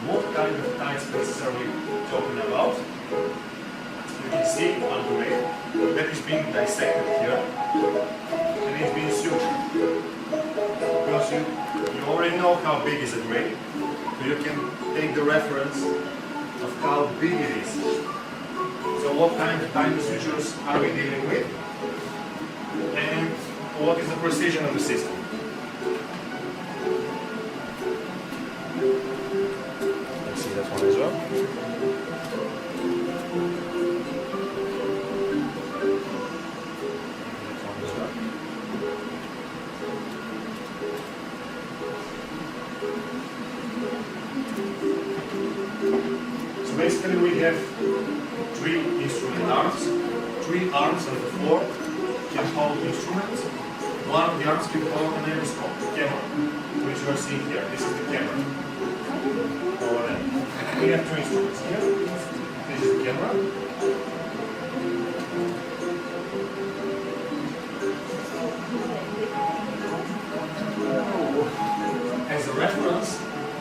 What kind of time spaces are we talking about? You can see on the way that is being dissected here and it's being sutured. Because you already know how big is a grade, so you can take the reference of how big it is. So what kind of tiny sutures are we dealing with? And what is the precision of the system? Let's see that one as well. So basically we have three instrument arms. Three arms on the floor can hold instruments. One of the arms can hold an aeroscope, camera, which you are seeing here. This is the camera. Over there. We have two instruments here. This is the camera. As a reference,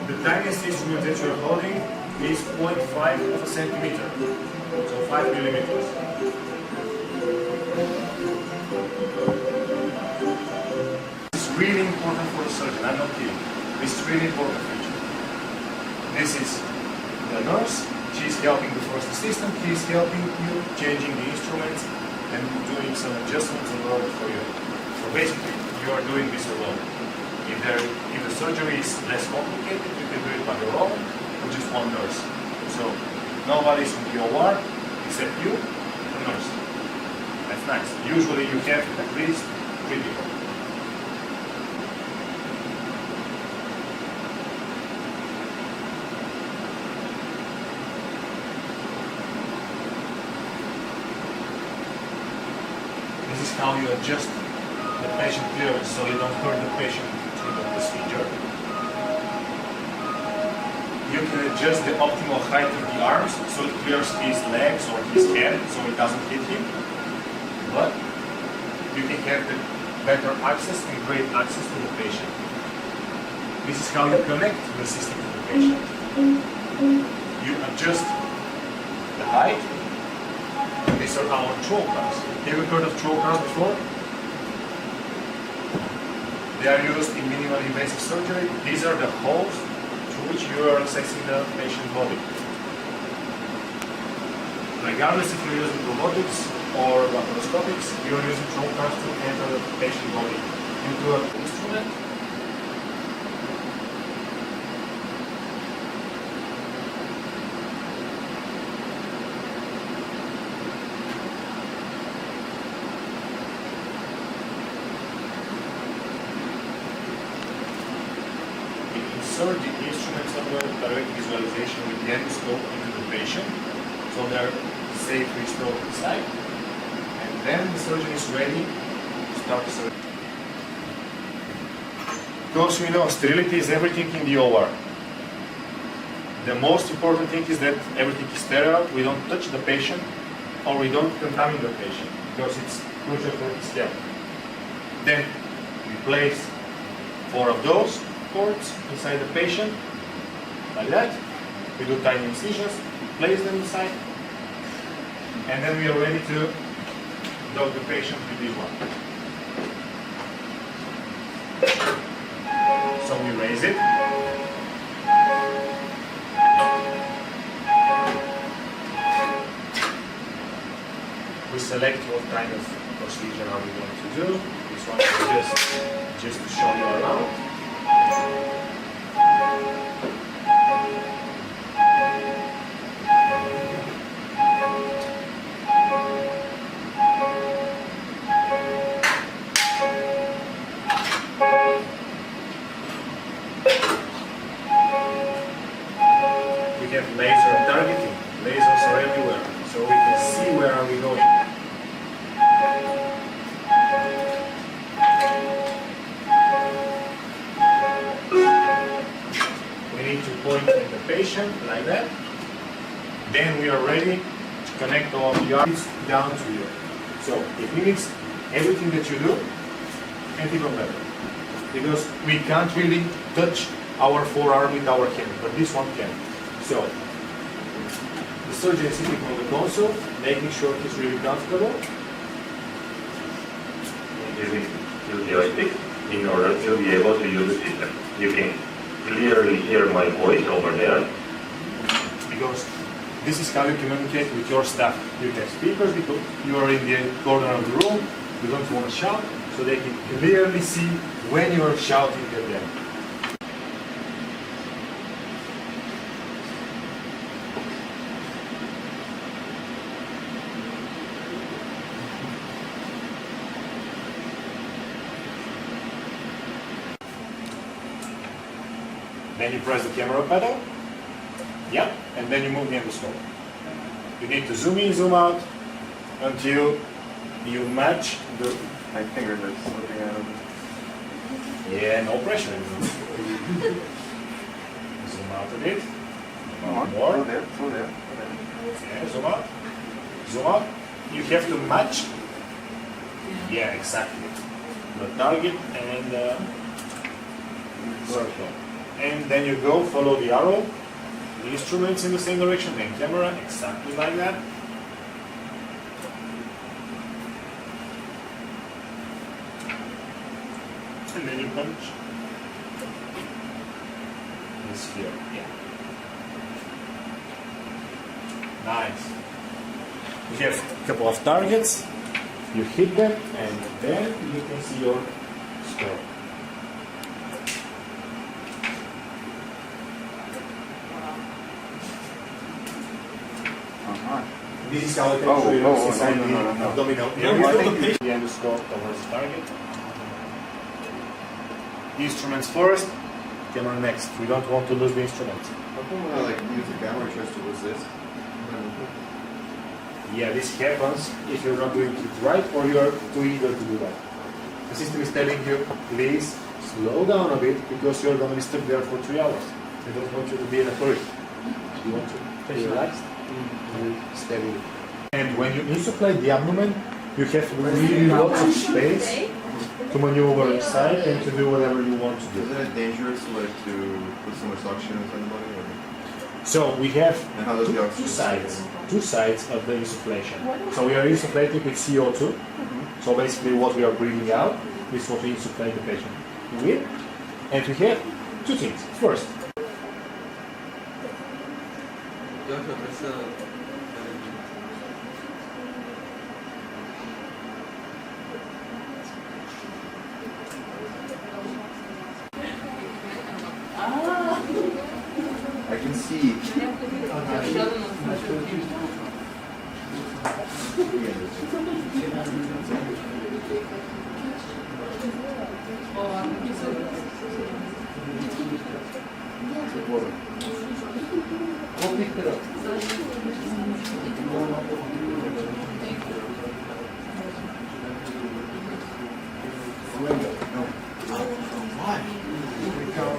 the tiniest instrument that you are holding is 0.5 of a centimeter, so 5 millimeters. It's really important for the surgeon, I'm not kidding. It's really important feature. This is the nurse, she's helping the first assistant, he's helping you changing the instruments and doing some adjustments on the robot for you. So basically, you are doing this alone. If the surgery is less complicated, you can do it by your own with just one nurse. So nobody's in the OR except you, the nurse. That's nice. Usually you have at least 3 people. This is how you adjust the patient clearance so you don't hurt the patient through the procedure. You can adjust the optimal height of the arms so it clears his legs or his head so it doesn't hit him. But you can have the better access and great access to the patient. This is how you connect the system to the patient. You adjust the height. These are our trocars. Have you heard of trocars before? They are used in minimally invasive surgery. These are the holes through which you are accessing the patient's body. Regardless if you're using robotics or laparoscopics, you're using trocars to enter the patient's body into an instrument. Insert the instruments under direct visualization with the endoscope into the patient, so they're safely stored inside. And then the surgeon is ready to start the surgery. Because we know sterility is everything in the OR. The most important thing is that everything is sterile, we don't touch the patient or we don't contaminate the patient because it's crucial for his health. Then we place 4 of those cords inside the patient, like that. We do tiny incisions, place them inside, and then we are ready to dog the patient with this one. So we raise it. We select what kind of procedure are we going to do. This one is just to show you around. We have laser targeting. Lasers are everywhere, so we can see where are we going. We need to point at the patient like that. Then we are ready to connect all the arms down to you. So it means everything that you do and even better. Because we can't really touch our forearm with our hand, but this one can. So, the surgeon is sitting on the console, making sure he's really comfortable. Using the joystick in order to be able to use the system. You can clearly hear my voice over there. Because this is how you communicate with your staff. You have speakers because you are in the corner of the room, you don't want to shout, so they can clearly see when you are shouting at them. Then you press the camera pedal. Yeah, and then you move the endoscope. You need to zoom in, zoom out until you match the. My fingers are slipping out of it. Yeah, no pressure. Zoom out a bit. More. Go there, go there. Yeah, zoom out. Zoom out. You have to match. Yeah, exactly. The target and circle. And then you go, follow the arrow. The instruments in the same direction, then camera, exactly like that. And then you punch. This here, yeah. Nice. You have a couple of targets, you hit them, and then you can see your score. This is how I can show you inside the abdominal area. The endoscope towards the target. The instruments first, camera next. We don't want to lose the instruments. How come when I use the camera just to resist? Yeah, this happens if you're not doing it right or you're too eager to do that. The system is telling you, please slow down a bit because you're going to be stuck there for 3 hours. I don't want you to be in a hurry. You want to be relaxed and steady. And when you insufflate the abdomen, you have really lots of space to maneuver inside and to do whatever you want to do. Isn't it dangerous to put so much suction inside the body? So we have And how does the oxygen two sides of the insufflation. So we are insufflating with CO2. So basically what we are breathing out is what we insufflate the patient with. And we have two things. First, I can see.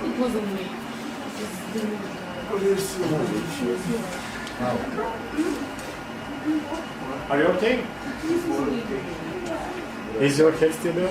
It wasn't me. are you okay? Is your head still there?